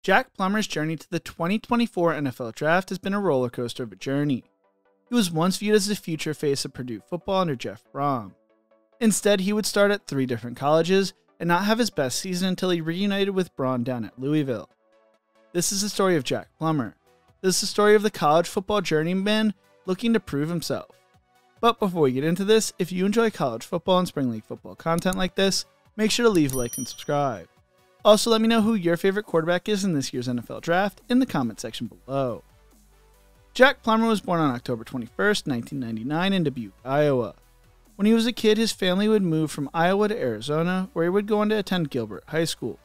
Jack Plummer's journey to the 2024 NFL Draft has been a roller coaster of a journey. He was once viewed as the future face of Purdue football under Jeff Brohm. Instead, he would start at 3 different colleges and not have his best season until he reunited with Brohm down at Louisville. This is the story of Jack Plummer. This is the story of the college football journeyman looking to prove himself. But before we get into this, if you enjoy college football and spring league football content like this, make sure to leave a like and subscribe. Also, let me know who your favorite quarterback is in this year's NFL Draft in the comment section below. Jack Plummer was born on October 21st, 1999 in Dubuque, Iowa. When he was a kid, his family would move from Iowa to Arizona, where he would go on to attend Gilbert High School.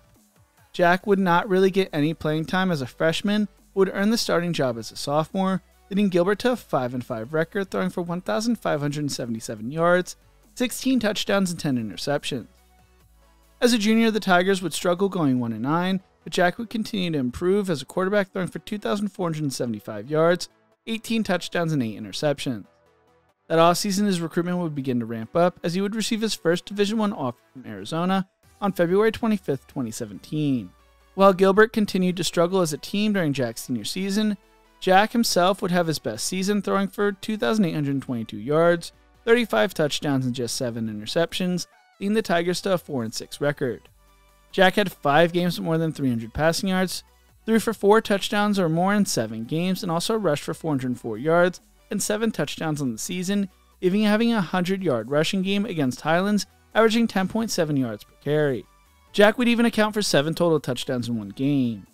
Jack would not really get any playing time as a freshman, but would earn the starting job as a sophomore, leading Gilbert to a 5-5 record, throwing for 1,577 yards, 16 touchdowns, and 10 interceptions. As a junior, the Tigers would struggle going 1-9, but Jack would continue to improve as a quarterback, throwing for 2,475 yards, 18 touchdowns, and 8 interceptions. That offseason, his recruitment would begin to ramp up as he would receive his first Division I offer from Arizona on February 25, 2017. While Gilbert continued to struggle as a team during Jack's senior season, Jack himself would have his best season, throwing for 2,822 yards, 35 touchdowns, and just 7 interceptions, leading the Tigers to a 4-6 record. Jack had 5 games with more than 300 passing yards, threw for 4 touchdowns or more in 7 games, and also rushed for 404 yards and 7 touchdowns on the season, even having a 100-yard rushing game against Highlands, averaging 10.7 yards per carry. Jack would even account for 7 total touchdowns in 1 game.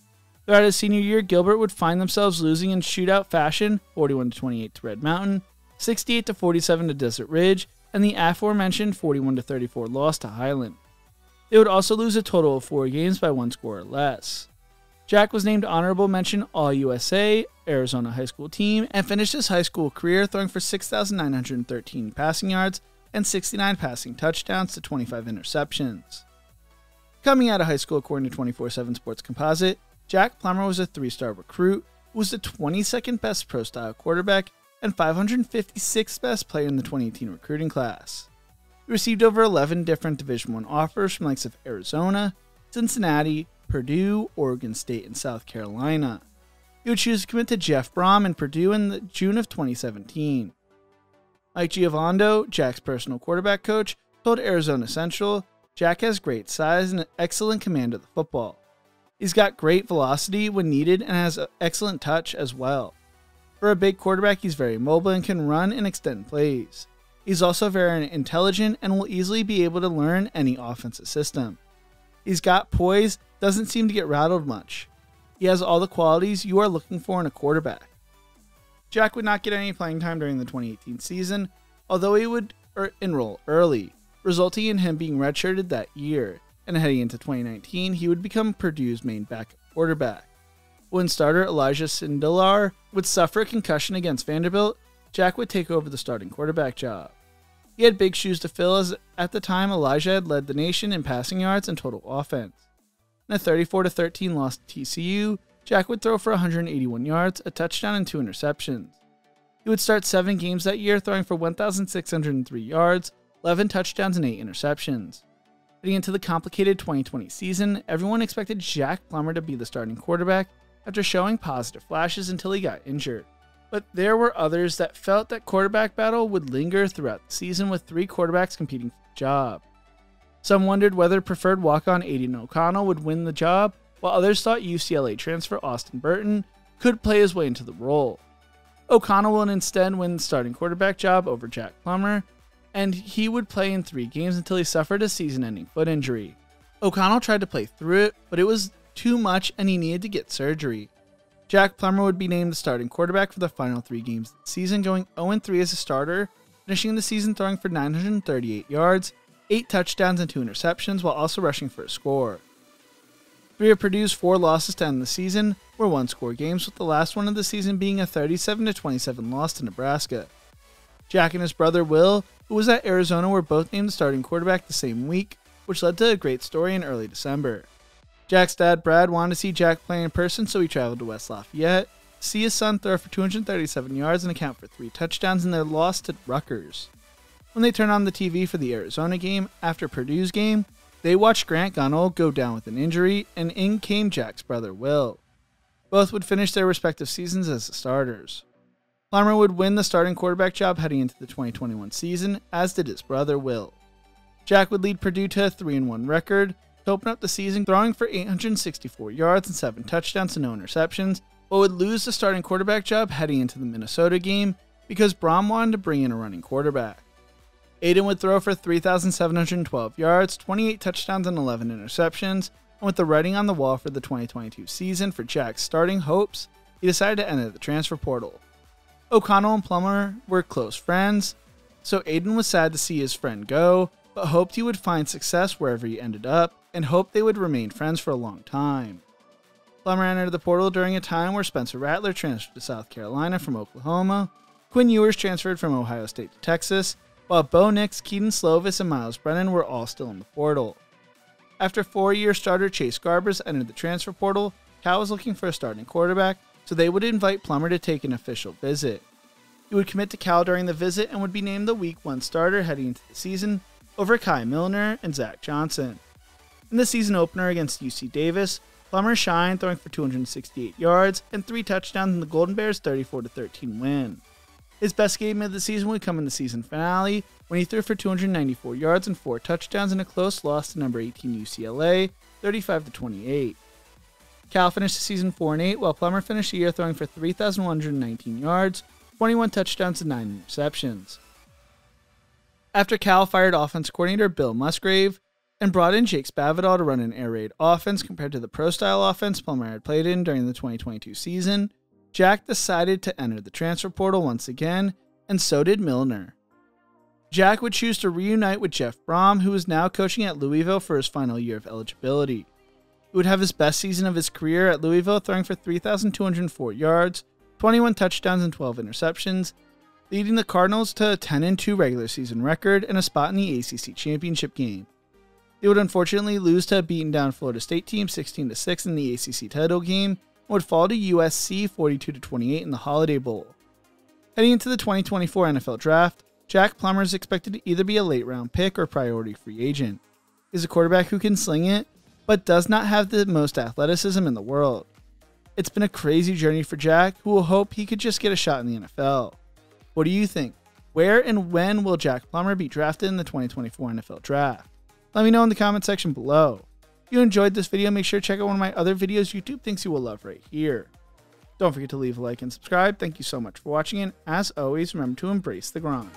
Throughout his senior year, Gilbert would find themselves losing in shootout fashion, 41-28 to Red Mountain, 68-47 to Desert Ridge, and the aforementioned 41-34 loss to Highland. They would also lose a total of 4 games by 1 score or less. Jack was named Honorable Mention All-USA, Arizona high school team, and finished his high school career throwing for 6,913 passing yards and 69 passing touchdowns to 25 interceptions. Coming out of high school according to 24/7 Sports Composite, Jack Plummer was a 3-star recruit who was the 22nd best pro-style quarterback and 556th best player in the 2018 recruiting class. He received over 11 different Division I offers from the likes of Arizona, Cincinnati, Purdue, Oregon State, and South Carolina. He would choose to commit to Jeff Brohm and Purdue in June of 2017. Mike Giovando, Jack's personal quarterback coach, told Arizona Central, Jack has great size and an excellent command of the football. He's got great velocity when needed and has an excellent touch as well. For a big quarterback, he's very mobile and can run and extend plays. He's also very intelligent and will easily be able to learn any offensive system. He's got poise, doesn't seem to get rattled much. He has all the qualities you are looking for in a quarterback. Jack would not get any playing time during the 2018 season, although he would enroll early, resulting in him being redshirted that year, and heading into 2019, he would become Purdue's main backup quarterback. When starter Elijah Sindelar would suffer a concussion against Vanderbilt, Jack would take over the starting quarterback job. He had big shoes to fill as at the time Elijah had led the nation in passing yards and total offense. In a 34-13 loss to TCU, Jack would throw for 181 yards, a touchdown, and 2 interceptions. He would start 7 games that year, throwing for 1,603 yards, 11 touchdowns, and 8 interceptions. Heading into the complicated 2020 season, everyone expected Jack Plummer to be the starting quarterback after showing positive flashes until he got injured. But there were others that felt that quarterback battle would linger throughout the season with 3 quarterbacks competing for the job. Some wondered whether preferred walk-on Aiden O'Connell would win the job, while others thought UCLA transfer Austin Burton could play his way into the role. O'Connell would instead win the starting quarterback job over Jack Plummer, and he would play in 3 games until he suffered a season-ending foot injury. O'Connell tried to play through it, but it was too much and he needed to get surgery. Jack Plummer would be named the starting quarterback for the final 3 games of the season, going 0-3 as a starter, finishing the season throwing for 938 yards, 8 touchdowns, and 2 interceptions, while also rushing for a score. 3 of Purdue's 4 losses to end the season were 1-score games, with the last one of the season being a 37-27 loss to Nebraska. Jack and his brother Will, who was at Arizona, were both named the starting quarterback the same week, which led to a great story in early December. Jack's dad, Brad, wanted to see Jack play in person, so he traveled to West Lafayette to see his son throw for 237 yards and account for 3 touchdowns in their loss to Rutgers. When they turned on the TV for the Arizona game after Purdue's game, They watched Grant Gunnell go down with an injury, and in came Jack's brother Will. Both would finish their respective seasons as the starters. Plummer would win the starting quarterback job heading into the 2021 season, as did his brother Will. Jack would lead Purdue to a 3-1 record to open up the season, throwing for 864 yards and 7 touchdowns and no interceptions, but would lose the starting quarterback job heading into the Minnesota game because Brohm wanted to bring in a running quarterback. Aiden would throw for 3,712 yards, 28 touchdowns, and 11 interceptions, and with the writing on the wall for the 2022 season for Jack's starting hopes, he decided to enter the transfer portal. O'Connell and Plummer were close friends, so Aiden was sad to see his friend go, but hoped he would find success wherever he ended up, and hoped they would remain friends for a long time. Plummer entered the portal during a time where Spencer Rattler transferred to South Carolina from Oklahoma, Quinn Ewers transferred from Ohio State to Texas, while Bo Nix, Keaton Slovis, and Miles Brennan were all still in the portal. After 4-year starter Chase Garbers entered the transfer portal, Cal was looking for a starting quarterback, so they would invite Plummer to take an official visit. He would commit to Cal during the visit and would be named the Week 1 starter heading into the season over Kai Milner and Zach Johnson. In the season opener against UC Davis, Plummer shined, throwing for 268 yards and 3 touchdowns in the Golden Bears' 34-13 win. His best game of the season would come in the season finale, when he threw for 294 yards and 4 touchdowns in a close loss to number 18 UCLA, 35-28. Cal finished the season 4-8, while Plummer finished the year throwing for 3,119 yards, 21 touchdowns, and 9 interceptions. After Cal fired offense coordinator Bill Musgrave and brought in Jake Spavital to run an air raid offense compared to the pro-style offense Plummer had played in during the 2022 season, Jack decided to enter the transfer portal once again, and so did Milner. Jack would choose to reunite with Jeff Brohm, who was now coaching at Louisville for his final year of eligibility. He would have his best season of his career at Louisville, throwing for 3,204 yards, 21 touchdowns, and 12 interceptions, leading the Cardinals to a 10-2 regular season record and a spot in the ACC championship game. They would unfortunately lose to a beaten-down Florida State team 16-6 in the ACC title game, and would fall to USC 42-28 in the Holiday Bowl. Heading into the 2024 NFL Draft, Jack Plummer is expected to either be a late-round pick or priority free agent. He's a quarterback who can sling it, but does not have the most athleticism in the world. It's been a crazy journey for Jack, who will hope he could just get a shot in the NFL. What do you think? Where and when will Jack Plummer be drafted in the 2024 NFL Draft? Let me know in the comment section below. If you enjoyed this video, make sure to check out one of my other videos YouTube thinks you will love right here. Don't forget to leave a like and subscribe. Thank you so much for watching, and as always, remember to embrace the grind.